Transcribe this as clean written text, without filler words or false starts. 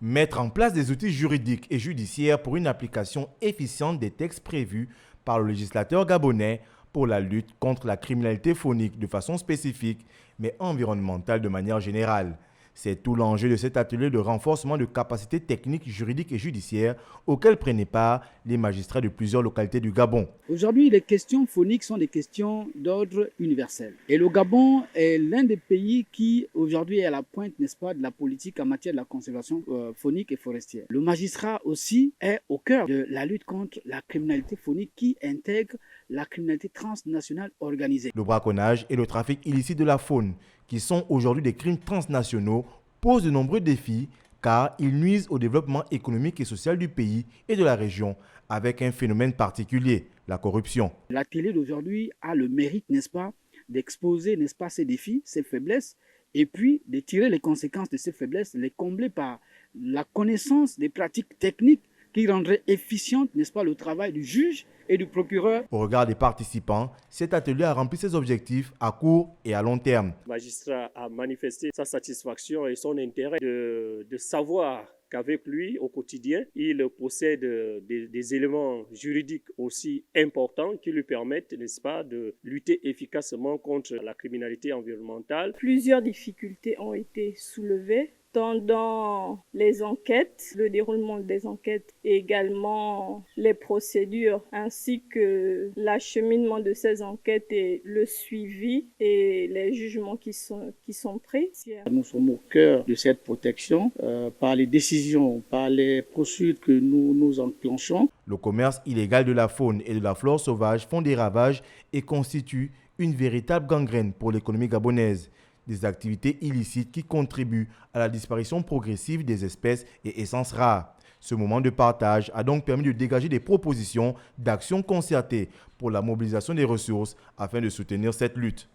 Mettre en place des outils juridiques et judiciaires pour une application efficiente des textes prévus par le législateur gabonais pour la lutte contre la criminalité phonique de façon spécifique, mais environnementale de manière générale. C'est tout l'enjeu de cet atelier de renforcement de capacités techniques, juridiques et judiciaires auquel prenaient part les magistrats de plusieurs localités du Gabon. Aujourd'hui, les questions phoniques sont des questions d'ordre universel. Et le Gabon est l'un des pays qui, aujourd'hui, est à la pointe, n'est-ce pas, de la politique en matière de la conservation phonique et forestière. Le magistrat aussi est au cœur de la lutte contre la criminalité phonique qui intègre la criminalité transnationale organisée. Le braconnage et le trafic illicite de la faune, qui sont aujourd'hui des crimes transnationaux, posent de nombreux défis car ils nuisent au développement économique et social du pays et de la région avec un phénomène particulier, la corruption. L'atelier d'aujourd'hui a le mérite, n'est-ce pas, d'exposer, n'est-ce pas, ces défis, ces faiblesses, et puis de tirer les conséquences de ces faiblesses, les combler par la connaissance des pratiques techniques qui rendraient efficiente, n'est-ce pas, le travail du juge et du procureur. Au regard des participants, cet atelier a rempli ses objectifs à court et à long terme. Le magistrat a manifesté sa satisfaction et son intérêt de savoir qu'avec lui, au quotidien, il possède des éléments juridiques aussi importants qui lui permettent, n'est-ce pas, de lutter efficacement contre la criminalité environnementale. Plusieurs difficultés ont été soulevées, tant dans les enquêtes, le déroulement des enquêtes et également les procédures, ainsi que l'acheminement de ces enquêtes et le suivi et les jugements qui sont pris. Nous sommes au cœur de cette protection par les décisions, par les poursuites que nous enclenchons. Le commerce illégal de la faune et de la flore sauvage font des ravages et constituent une véritable gangrène pour l'économie gabonaise. Des activités illicites qui contribuent à la disparition progressive des espèces et essences rares. Ce moment de partage a donc permis de dégager des propositions d'actions concertées pour la mobilisation des ressources afin de soutenir cette lutte.